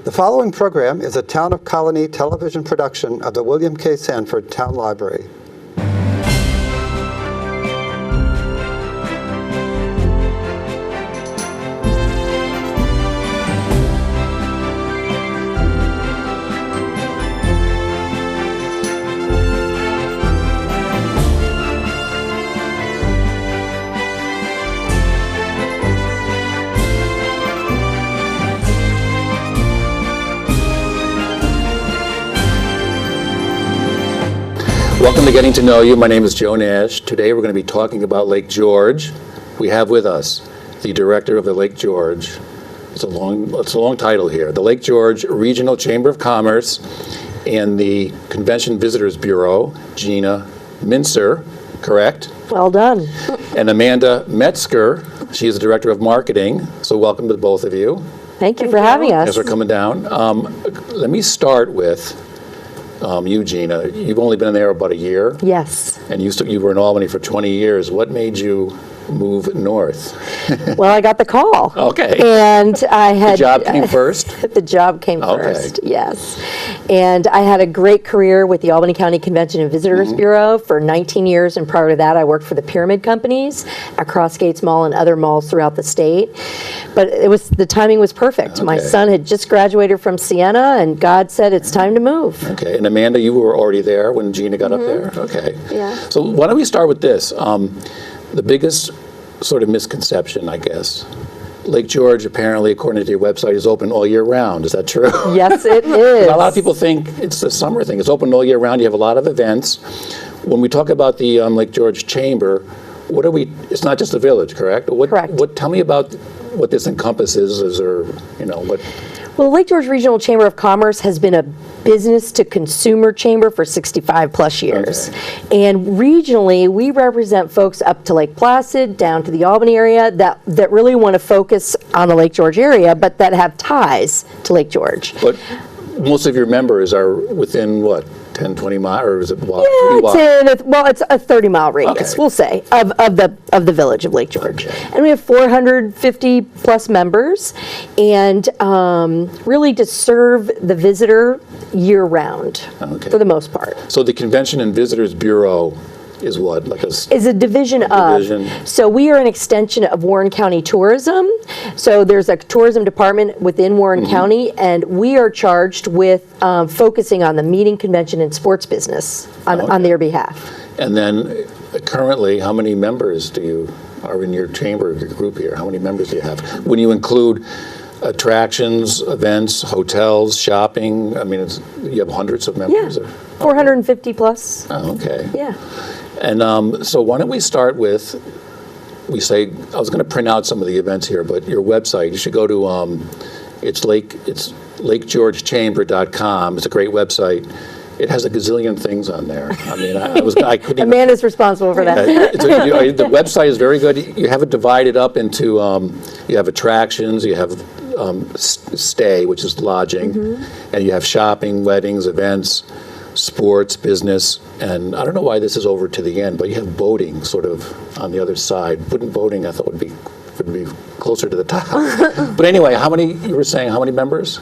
The following program is a Town of Colonie television production of the William K. Sanford Town Library. Welcome to Getting to Know You. My name is Joe Nash. Today we're going to be talking about Lake George. We have with us the director of the Lake George. It's a long title here. The Lake George Regional Chamber of Commerce and the Convention Visitors Bureau, Gina Mintzer, correct? Well done. And Amanda Metzger. She is the director of marketing. So welcome to both of you. Thank you for having us. Thanks for coming down. Let me start with you, Gina. You've only been there about a year. Yes. And you were in Albany for 20 years. What made you move north? Well, I got the call. Okay. And I had... The job came first? The job came first, yes. And I had a great career with the Albany County Convention and Visitors Bureau for 19 years, and prior to that I worked for the Pyramid Companies at Crossgates Mall and other malls throughout the state. But the timing was perfect. Okay. My son had just graduated from Siena, and God said it's time to move. Okay. And Amanda, you were already there when Gina got up there? Okay. Yeah. So why don't we start with this? The biggest sort of misconception, I guess. Lake George, apparently, according to your website, is open all year round. Is that true? Yes, it is. A lot of people think it's the summer thing. It's open all year round. You have a lot of events. When we talk about the Lake George Chamber, it's not just a village, correct? Correct. Tell me about what this encompasses. Is there, what? Well, the Lake George Regional Chamber of Commerce has been a business-to-consumer chamber for 65 plus years. Okay. And regionally, we represent folks up to Lake Placid, down to the Albany area, that really want to focus on the Lake George area, but that have ties to Lake George. But most of your members are within, what, 10, 20 miles, or is it walk? Yeah, it's a 30-mile radius, we'll say, of the village of Lake George. Okay. And we have 450 plus members, and really to serve the visitor year-round, for the most part. So the Convention and Visitors Bureau is what? Is a division of. So we are an extension of Warren County Tourism. So there's a tourism department within Warren County, and we are charged with focusing on the meeting, convention, and sports business on their behalf. And then currently, how many members are in your chamber, your group here? How many members do you have? When you include attractions, events, hotels, shopping, you have hundreds of members? Yeah, 450 plus. Oh, okay. Yeah. And so why don't we start with, I was going to print out some of the events here, but your website, you should go to, it's lakegeorgechamber.com. It's a great website. It has a gazillion things on there. I couldn't even... Amanda's responsible for that. The website is very good. You have it divided up into, you have attractions, you have stay, which is lodging, and you have shopping, weddings, events, sports, business, and I don't know why this is over to the end, but you have boating sort of on the other side. Wooden boating, I thought would be closer to the top. But anyway, you were saying how many members?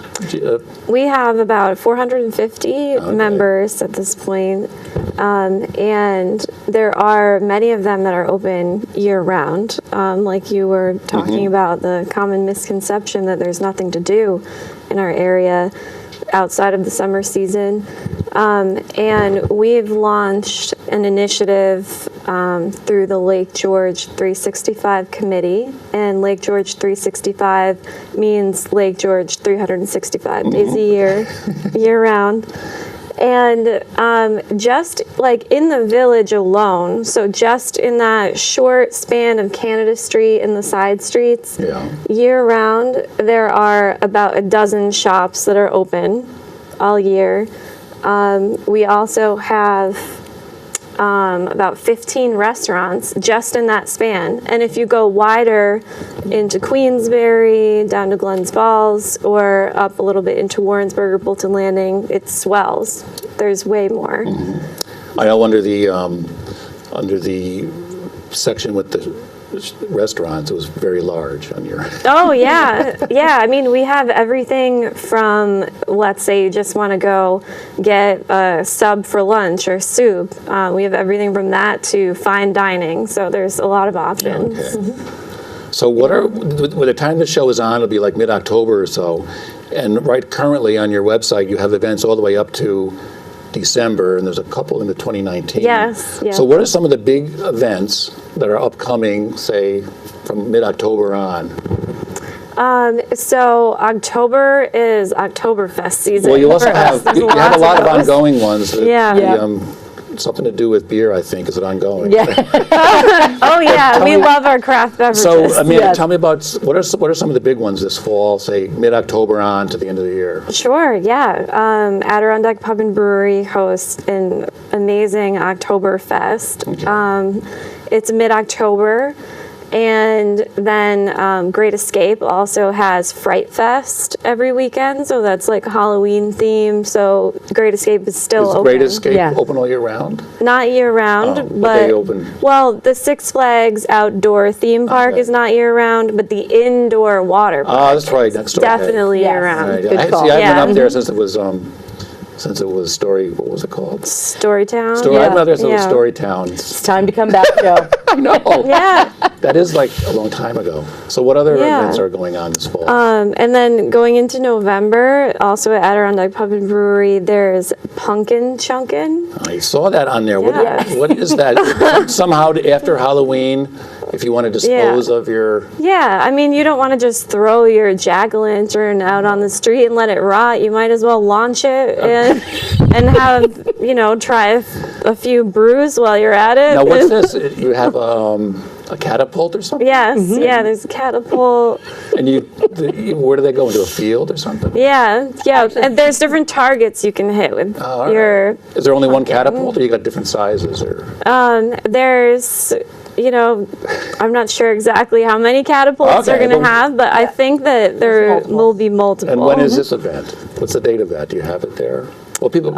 We have about 450 members at this point, and there are many of them that are open year-round. Like you were talking about, the common misconception that there's nothing to do in our area outside of the summer season. And we've launched an initiative through the Lake George 365 Committee. And Lake George 365 means Lake George 365 days a year, year-round. And just like in the village alone, so just in that short span of Canada Street and the side streets, year-round, there are about a dozen shops that are open all year. We also have about 15 restaurants just in that span. And if you go wider into Queensbury, down to Glens Falls, or up a little bit into Warrensburg or Bolton Landing, it swells. There's way more. I know under the section with the restaurants. It was very large on your. Oh, yeah. Yeah. I mean, we have everything from, let's say you just want to go get a sub for lunch or soup. We have everything from that to fine dining. So there's a lot of options. Okay. So what are, by the time the show is on, it'll be like mid-October or so. And right currently on your website, you have events all the way up to December, and there's a couple into 2019. Yes, yeah. So what are some of the big events that are upcoming, say, from mid-October on? So October is Oktoberfest season. Well, you also for us. have, There's you have a lot of those. ongoing ones. Yeah. Something to do with beer, I think. Is it ongoing? Yeah. Oh, yeah. We love our craft beverages. So, I mean, Yes. tell me about, what are some of the big ones this fall, say, mid-October on to the end of the year? Sure, yeah. Adirondack Pub and Brewery hosts an amazing Oktoberfest. It's mid-October. And then Great Escape also has Fright Fest every weekend, so that's like Halloween theme. So Great Escape is still Is open. Great Escape Yeah. open all year round? Not year round, Oh, but but they open. well, the Six Flags outdoor theme park Okay. is not year round, but the indoor water park Oh, that's right, next door. okay. definitely Yes. year round. Right. Good I call. haven't been Yeah. up there since it was Story, what was it called? Storytown. Story, I've been up there since it was Yeah. Storytown. It's time to come back, Joe. I know. Yeah. That is like a long time ago. So what other Yeah. events are going on this fall? And then going into November, also at Adirondack Pub and Brewery, there's Pumpkin Chunkin'. I saw that on there. Yes. What is that? Somehow after Halloween, if you want to dispose of your, Yeah, I mean, you don't want to just throw your jack-o'-lantern out on the street and let it rot. You might as well launch it and have, try a few brews while you're at it. now what's this? You have a catapult or something? Yes, yeah, there's a catapult. And where do they go, into a field or something? Yeah, and there's different targets you can hit with all right. your. Is there only one catapult, or you got different sizes? Or There's, I'm not sure exactly how many catapults they're Okay, going to but- have, but I think that there multiple. will be multiple. and when is this event? What's the date of that? Do you have it there? Well, people.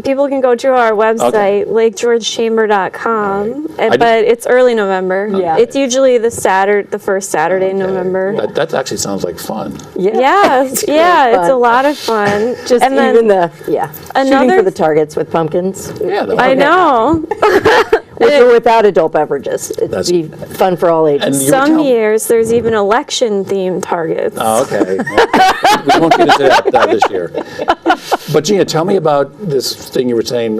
People can go to our website, lakegeorgechamber.com, but it's early November. Yeah. It's usually the first Saturday in November. That actually sounds like fun. Yeah, it's fun. a lot of fun. Just and then even shooting another- for the targets with pumpkins, Yeah, I know. with or without adult beverages. It'd That's- be fun for all ages. And you were Some telling- years there's even election-themed targets. Oh, okay. Well, we won't get into that this year. But Gina, tell me about this thing you were saying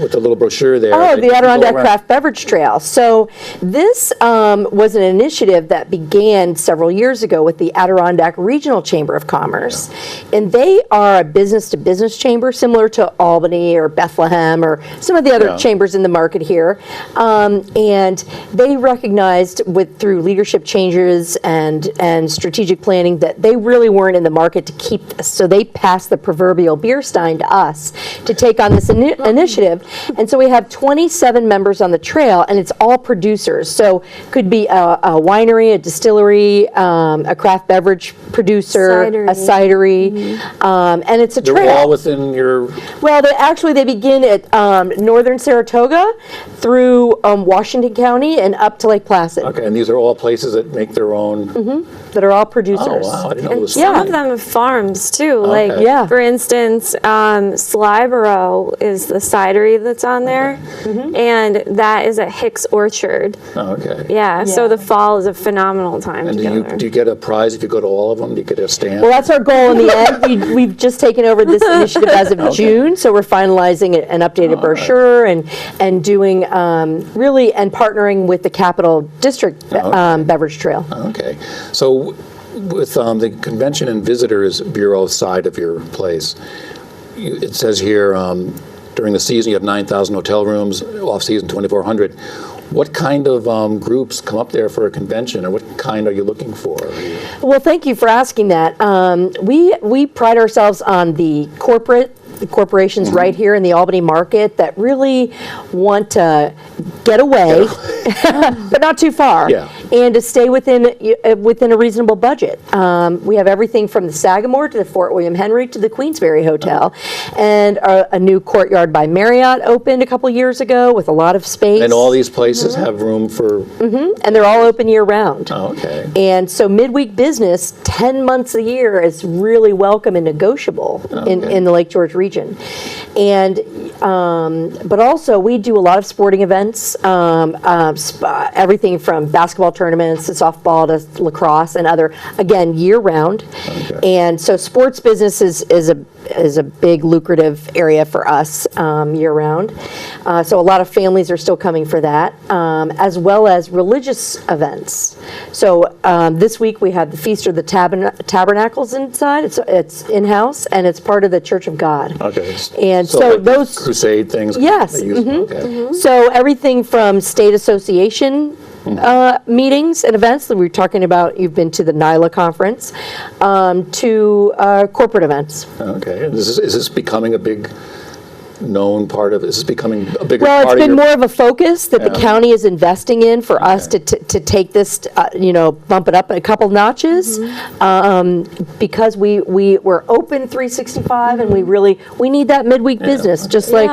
with the little brochure there. Oh, that the you go Adirondack around. Craft Beverage Trail. So this was an initiative that began several years ago with the Adirondack Regional Chamber of Commerce. And they are a business-to-business chamber, similar to Albany or Bethlehem or some of the other Yeah. chambers in the market here. And they recognized through leadership changes and strategic planning that they really weren't in the market to keep this. So they passed the proverbial beer stein to us to take on this initiative. And so we have 27 members on the trail, and it's all producers. So could be a winery, a distillery, a craft beverage producer, a cidery, and it's a They're trail. all within your. Well, they begin at northern Saratoga through Washington County and up to Lake Placid, Okay, and these are all places that make their own. that are all Oh producers. wow, I didn't know it was. Some so of many. them have farms too. Okay. Like, Yeah. for instance, Slyborough is the cidery that's on there, and that is at Hicks Orchard. Oh, okay. Yeah, so the fall is a phenomenal time And to go there. do you get a prize if you go to all of them? Do you get a stamp? Well, that's our goal in the end. We've just taken over this initiative as of June, so we're finalizing an updated brochure and doing really and partnering with the Capital District Beverage Trail. Okay. So with the Convention and Visitors Bureau side of your place, it says here during the season you have 9,000 hotel rooms, off-season 2,400. What kind of groups come up there for a convention, or what kind are you looking for? Well, thank you for asking that. We pride ourselves on the corporations right here in the Albany market that really want to get away, but not too far. Yeah. and to stay within a reasonable budget. We have everything from the Sagamore to the Fort William Henry to the Queensberry Hotel, and a new Courtyard by Marriott opened a couple years ago with a lot of space. And all these places have room for, and they're all open year round. oh, okay. And so midweek business, 10 months a year, is really welcome and negotiable in the Lake George region. And but also we do a lot of sporting events, everything from basketball tournaments to softball to lacrosse and other, again, year round. Okay. And so sports business is a big lucrative area for us year round. So a lot of families are still coming for that, as well as religious events. So this week we had the Feast of the Tabernacles inside. It's in-house, and it's part of the Church of God. Okay. And so like those crusade things? Yes, they use- Okay. So everything from state association meetings and events that we were talking about, you've been to the NILA conference, to corporate events. Okay. And is this becoming a big known part of, is this becoming a bigger Well, part it's of been your? more of a focus that the county is investing in for us to take this, bump it up a couple notches, because we're open 365 and we need that midweek business, just like,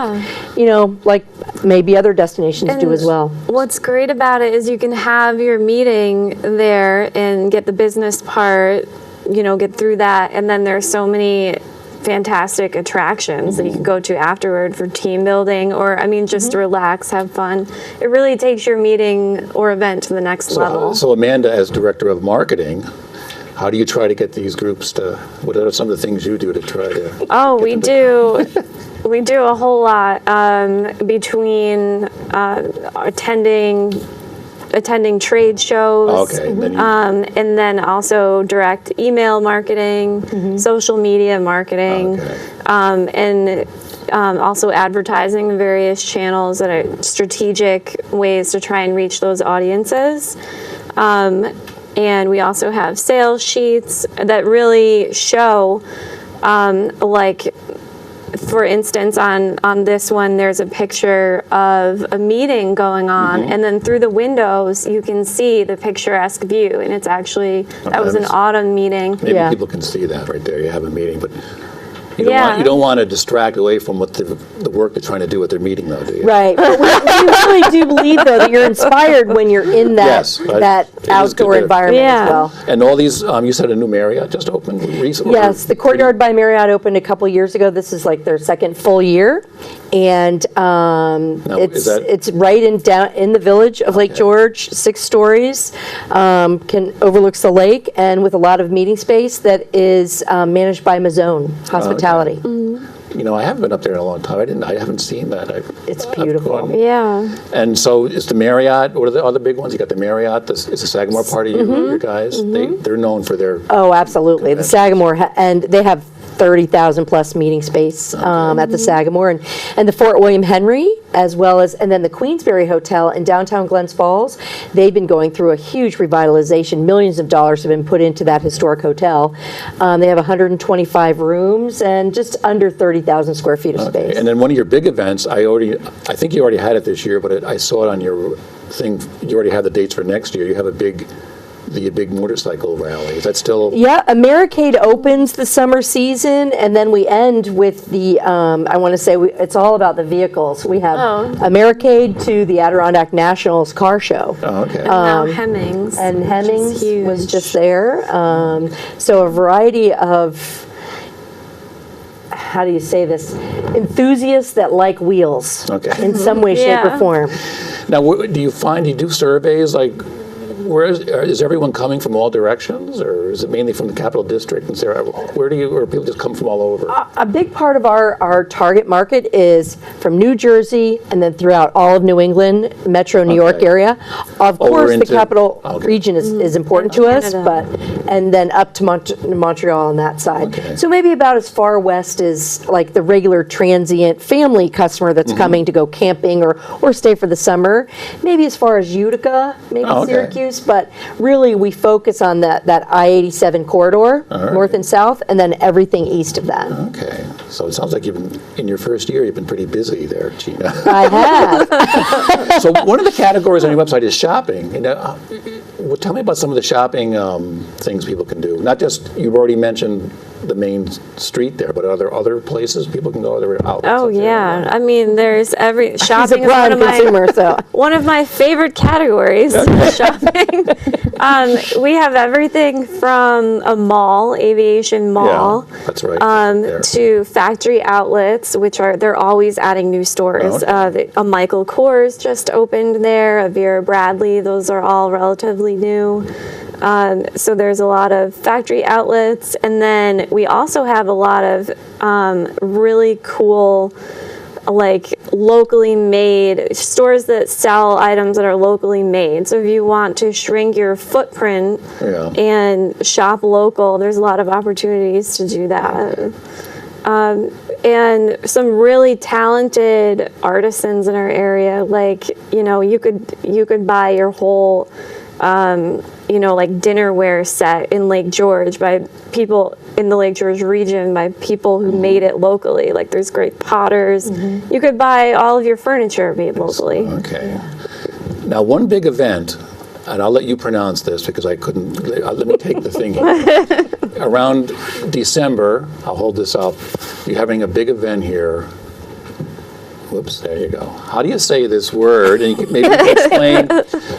like maybe other destinations do as well. What's great about it is you can have your meeting there and get the business part, get through that, and then there's so many fantastic attractions that you can go to afterward for team building, or just to relax, have fun. It really takes your meeting or event to the next level. So Amanda, as director of marketing, how do you try to get these groups to, what are some of the things you do to try to? Oh, we do. We do a whole lot between attending trade shows, Okay. And then you- and then also direct email marketing, social media marketing, Okay. and also advertising in various channels that are strategic ways to try and reach those audiences. And we also have sales sheets that really show, for instance, on this one, there's a picture of a meeting going on, and then through the windows, you can see the picturesque view, and it's actually, that was an autumn meeting. Maybe Yeah. people can see that right there. You have a meeting, but you Yeah. don't want to distract away from what the work they're trying to do at their meeting, though, do you? Right. But we really do believe, though, that you're inspired when you're in that, Yes, right. that It is outdoor good to- environment as Yeah. well. And all these, you said a new Marriott just opened recently? Yes, the Courtyard by Marriott opened a couple years ago. This is like their second full year, and is that- it's right in the village of Lake George, 6 stories, overlooks the lake, and with a lot of meeting space that is managed by Mazzone Hospitality. I haven't been up there in a long time. I haven't seen that. It's I've beautiful. gone- Yeah. And so is the Marriott, what are the other big ones? You got the Marriott, is the Sagamore part of your guys? They're known for their, Oh, absolutely. The Sagamore, and they have 30,000 plus meeting space at the Sagamore, and the Fort William Henry, as well as, and then the Queensberry Hotel in downtown Glens Falls. They've been going through a huge revitalization. Millions of dollars have been put into that historic hotel. They have 125 rooms and just under 30,000 square feet of space. and then one of your big events, I think you already had it this year, but I saw it on your thing, you already have the dates for next year. You have a big motorcycle rally. Is that still? Yeah, Americade opens the summer season, and then we end with the, I want to say, it's all about the vehicles. We have Americade to the Adirondack Nationals car show. Oh, okay. Now Hemmings. And which is Hemmings huge. was just there. So a variety of, how do you say this, enthusiasts that like wheels Okay. in some way, shape, or Yeah. form. Now, do you do surveys, like, is everyone coming from all directions, or is it mainly from the Capital District? And Sarah, or people just come from all over? A big part of our target market is from New Jersey and then throughout all of New England, metro New York Okay. area. Of Over course, the into- capital okay. region is important to us, Canada. and then up to Montreal on that side. Okay. So maybe about as far west as like the regular transient family customer that's coming to go camping or stay for the summer. Maybe as far as Utica, maybe Oh, okay. Syracuse, but really we focus on that I-87 corridor, right. north and south, and then everything east of that. Okay, so it sounds like in your first year, you've been pretty busy there, Gina. I have. So one of the categories on your website is shopping. well, tell me about some of the shopping things people can do. Not just, you've already mentioned the main street there, but are there other places people can go? Are there outlets? Oh up there? yeah, I mean, there's He's a shopping is prime consumer, so. one of my favorite categories. Shopping. We have everything from a mall, aviation mall, Yeah, that's right. there. to factory outlets, which they're always adding new stores. Oh, okay. A Michael Kors just opened there, a Vera Bradley. Those are all relatively new. So there's a lot of factory outlets, and then we also have a lot of really cool, like locally made stores that sell items that are locally made. So if you want to shrink your footprint Yeah. and shop local, there's a lot of opportunities to do that. And some really talented artisans in our area, like, you could buy your whole like dinnerware set in Lake George by people in the Lake George region, by people who made it locally. Like, there's great potters. You could buy all of your furniture made locally. Okay. Now, one big event, and I'll let you pronounce this because I couldn't, let me take the thing here. Around December, I'll hold this up, you're having a big event here. Whoops, there you go. How do you say this word? And you can maybe explain.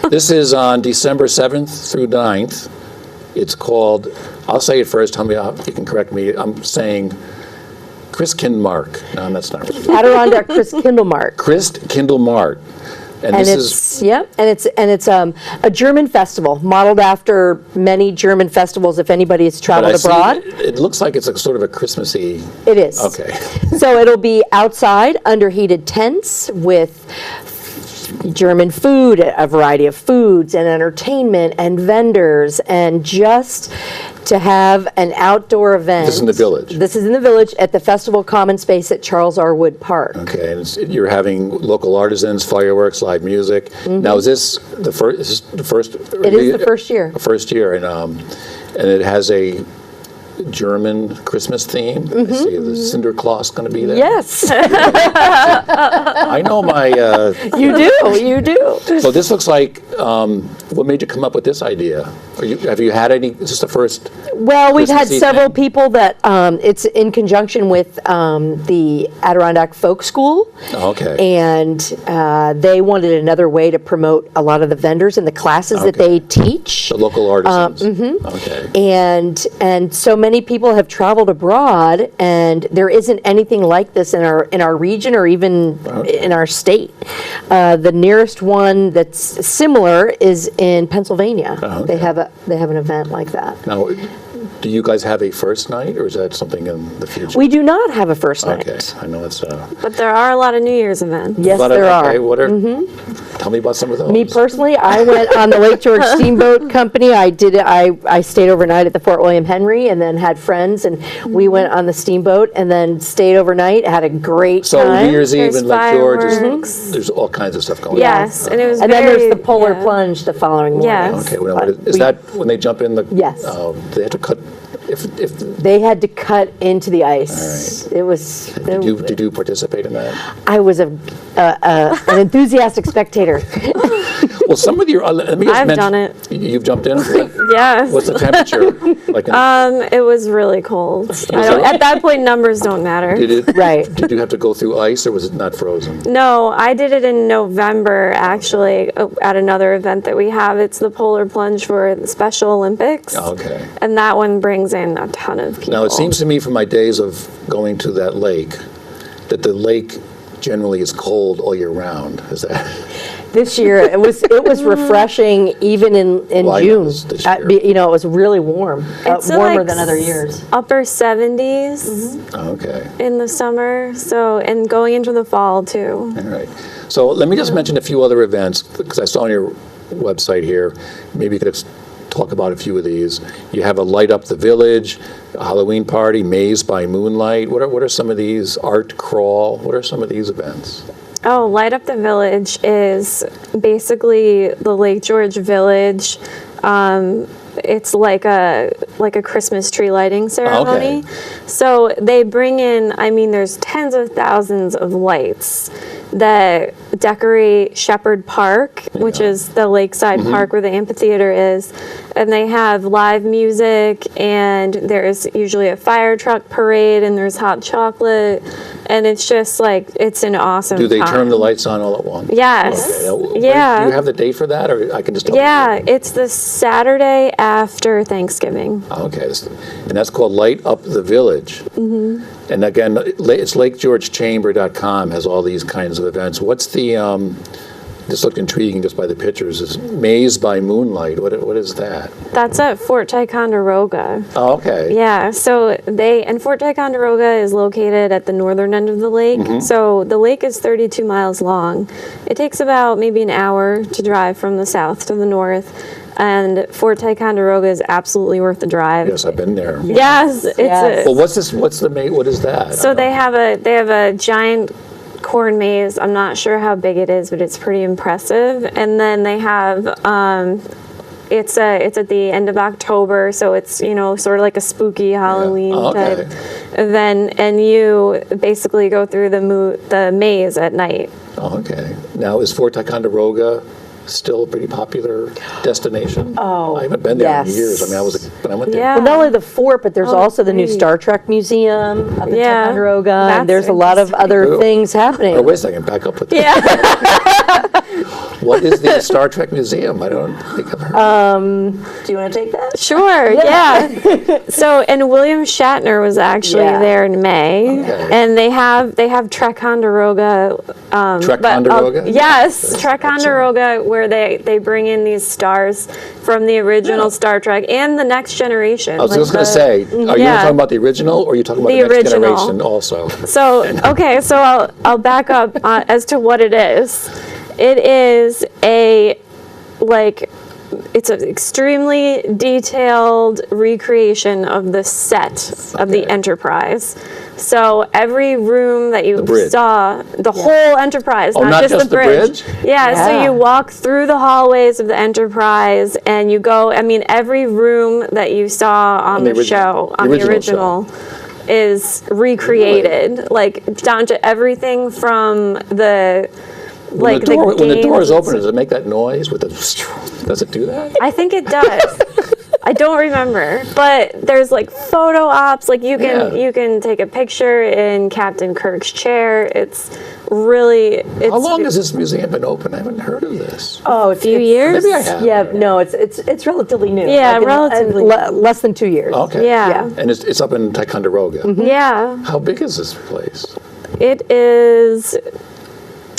This is on December 7th through 9th. It's called, I'll say it first, tell me how, you can correct me. I'm saying Christkindlmark. No, that's not right. Adirondack Christkindlmark. Christkindlmark. And And this it's is, it's a German festival modeled after many German festivals. If anybody has but traveled I see, abroad, it looks like it's a sort of a Christmassy. it is. Okay. So it'll be outside under heated tents with German food, a variety of foods and entertainment and vendors, and just to have an outdoor event. This is in the village? This is in the village at the Festival Common Space at Charles R. Wood Park. Okay, and you're having local artisans, fireworks, live music. Now, is this the first? Is this the first? It is the first year. First year, and it has a German Christmas theme. I see the Cinder Claus going to be there. Yes, I know my. you do. So this looks like. What made you come up with this idea? Have you had any? Is this the first? Well, we've had Christmassy several thing? people that, it's in conjunction with the Adirondack Folk School. Okay. And they wanted another way to promote a lot of the vendors and the classes that Okay. they teach. The local artisans. Okay. And so many people have traveled abroad, and there isn't anything like this in our region or even in our state. The nearest one that's similar is in Pennsylvania. Oh, okay. They have an event like that. Now, do you guys have a first night, or is that something in the future? We do not have a first night. Okay, I know it's But there are a lot of New Year's events. Yes, but, there okay, are. what are? Tell me about some of those. Me personally, I went on the Lake George Steamboat Company. I stayed overnight at the Fort William Henry, and then had friends, and we went on the steamboat, and then stayed overnight. Had a great So time. New Year's Eve There's in Lake George, fireworks. there's all kinds of stuff going Yes, and it was And then there's very- the polar yeah. plunge the following morning. Yes. on. Okay, well, is We- that when they jump in the? Yes. They have to cut. If They had to cut into the ice. It was. did you participate in that? I was an enthusiastic spectator. Well, some of your. Let me just I've mention- done it. You've jumped in. Yes. What's the temperature? Like, It was really cold. At that point, numbers don't matter. did it? Right. Did you have to go through ice, or was it not frozen? No, I did it in November, actually, at another event that we have. It's the polar plunge for the Special Olympics. Oh, okay. And that one brings in a ton of people. Now, it seems to me from my days of going to that lake, that the lake generally is cold all year round. Is that? This year, it was refreshing even in Well, I know June. this year. It was really warm, It's warmer like than other years. Upper 70s Oh, okay. in the summer, and going into the fall too. All right. So let me just mention a few other events, because I saw on your website here. Maybe you could talk about a few of these. You have a Light Up the Village, a Halloween party, Maze by Moonlight. What are some of these? Art Crawl. What are some of these events? Oh, Light Up the Village is basically the Lake George Village it's like a Christmas tree lighting ceremony. Okay. So they bring in, I mean, there's tens of thousands of lights that decorate Shepherd Park, which is the lakeside park where the amphitheater is. And they have live music, and there's usually a fire truck parade, and there's hot chocolate. And it's just like, it's an awesome Do they time. turn the lights on all at once? Yes. Okay. Yeah. Do you have the date for that, or I can just tell Yeah, people? it's the Saturday after Thanksgiving. Okay, and that's called Light Up the Village. And again, it's LakeGeorgeChamber.com has all these kinds of events. What's the, this looked intriguing just by the pictures, is Maze by Moonlight. What is that? That's at Fort Ticonderoga. Oh, okay. Yeah, so and Fort Ticonderoga is located at the northern end of the lake. So the lake is 32 miles long. It takes about maybe an hour to drive from the south to the north. And Fort Ticonderoga is absolutely worth the drive. Yes, I've been there. Yes, it's Yes. Well, what is that? so they have a giant corn maze. I'm not sure how big it is, but it's pretty impressive. And then they have it's at the end of October, so it's sort of like a spooky Halloween Okay. type event, and you basically go through the maze at night. Oh, okay. Now, is Fort Ticonderoga still a pretty popular destination? Oh, I haven't been there in yes. years. I mean, when I went there. Yeah. Well, not only the fort, but there's Oh, also the new great. Star Trek Museum up in Yeah, Ticonderoga, that's and there's a lot of other Cool. things happening. Oh, wait a second, back up with that. Yeah. What is the Star Trek Museum? I don't think I've heard. Do you want to take that? Sure, yeah. So, and William Shatner was actually Yeah. there in May, Okay. and they have Ticonderoga. Ticonderoga? Yes, Ticonderoga, where they bring in these stars from the original Star Trek and the Next Generation. I was like just going to the- say, are you Yeah. talking about the original, or are you talking about The the next original. generation also? So, okay, so I'll back up as to what it is. It is it's an extremely detailed recreation of the set of the Okay. Enterprise. So every room that you bridge. saw, the whole Enterprise, Oh, not just the the bridge. bridge? Yeah, so Yeah. you walk through the hallways of the Enterprise, and you go, I mean, every room that you saw on the the original- show, on the the original original, is recreated, like down to everything from the When the door is games. open, does it make that noise with the? Does it do that? I think it does. I don't remember, but there's like photo ops. Like you can take a picture in Captain Kirk's chair. It's really. How long has this museum been open? I haven't heard of this. Oh, a few years? Maybe I have. Yeah, no, it's relatively new. Yeah, Like relatively less than 2 years. Okay. Yeah. And it's up in Ticonderoga. Yeah, How big is this place? it is.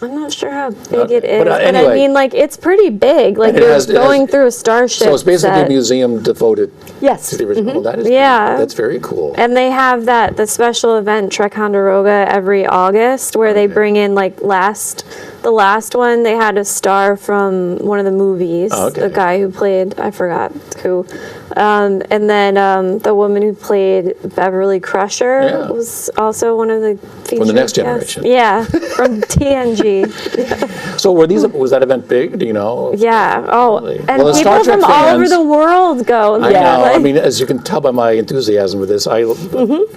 I'm not sure how big it is, But, but anyway. I mean, like it's pretty big. Like And it you're has- going through a starship. So it's basically a set. museum devoted Yes. to the original. Well, that is Yeah. That's very cool. And they have the special event Ticonderoga every August where they Okay. bring in the last one they had a star from one of the movies. Oh, okay. The guy who played, I forgot who. And then the woman who played Beverly Crusher Yeah. was also one of the featured the Next guests. Generation. Yeah, from TNG. So was that event big? Do you know? Yeah. Oh, Really? and Well, as Star people Trek from all over fans- the world go. I there. know. I Like- mean, as you can tell by my enthusiasm for this, I'm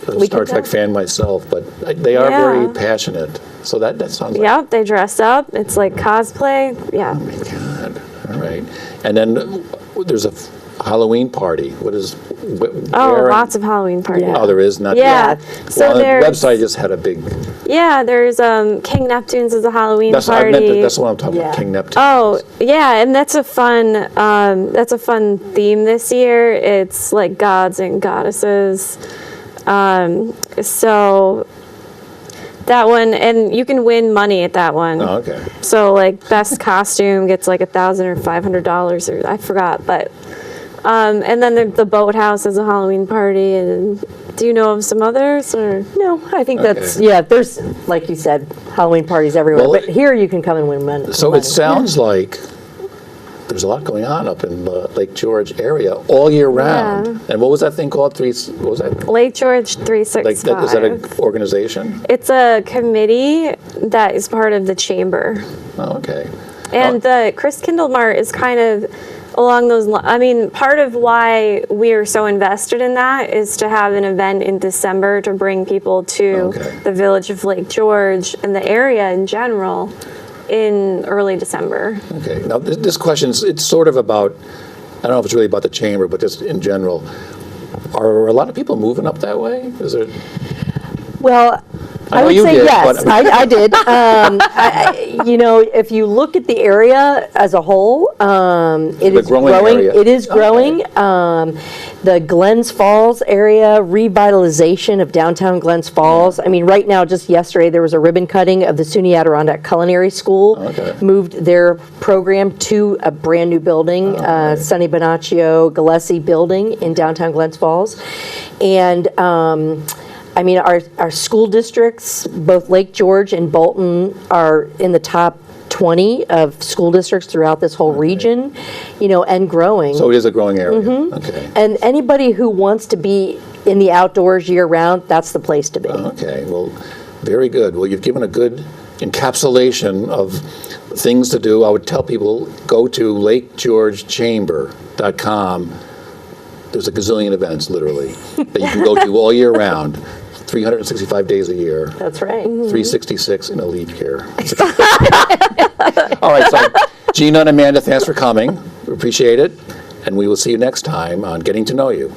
a Star Trek fan myself, but they are Yeah. very passionate. So that sounds like, Yep, they dress up. It's like cosplay. Yeah. oh my God. All right. And then there's a Halloween party. What is, Oh, where? lots of Halloween parties. Oh, there is? Not Yeah. So well, the there's website just had a big, yeah, there's King Neptune's is a Halloween that's, I party. meant that's what I'm talking about, Yeah. King Neptune. Oh, yeah, and that's a fun theme this year. It's like gods and goddesses. So that one, and you can win money at that one. Oh, okay. So like best costume gets like $1,000 or $500 or I forgot, but and then the boathouse is a Halloween party. And do you know of some others or? No, I think that's, Okay. yeah, there's, like you said, Halloween parties everywhere. Well, But here you can come and win money. So it sounds like there's a lot going on up in the Lake George area all year round. Yeah. And what was that thing called? What was that? Lake George 365. Like, is that an organization? It's a committee that is part of the chamber. Oh, okay. And the Chris Kindle Mart is kind of along those lines. I mean, part of why we are so invested in that is to have an event in December to bring people to Okay. the village of Lake George and the area in general in early December. Okay, now this question, it's sort of about, I don't know if it's really about the chamber, but just in general. Are a lot of people moving up that way? Is there? Well, I I know would you say did, yes. but- I did. You know, if you look at the area as a whole, it a is growing growing. area. It is Okay. growing. The Glens Falls area, revitalization of downtown Glens Falls. I mean, right now, just yesterday, there was a ribbon cutting of the SUNY Adirondack Culinary School. Okay. Moved their program to a brand new building, Sonny Bonaccio Gillespie building in downtown Glens Falls. And I mean, our school districts, both Lake George and Bolton, are in the top 20 of school districts throughout this whole region, you know, and growing. So it is a growing area. Okay. And anybody who wants to be in the outdoors year-round, that's the place to be. Okay, well, very good. Well, you've given a good encapsulation of things to do. I would tell people, go to lakegeorgechamber.com. There's a gazillion events, literally, that you can go to all year round, 365 days a year, That's right. 366 in a leap year. All right, so Gina and Amanda, thanks for coming. We appreciate it. And we will see you next time on Getting to Know You.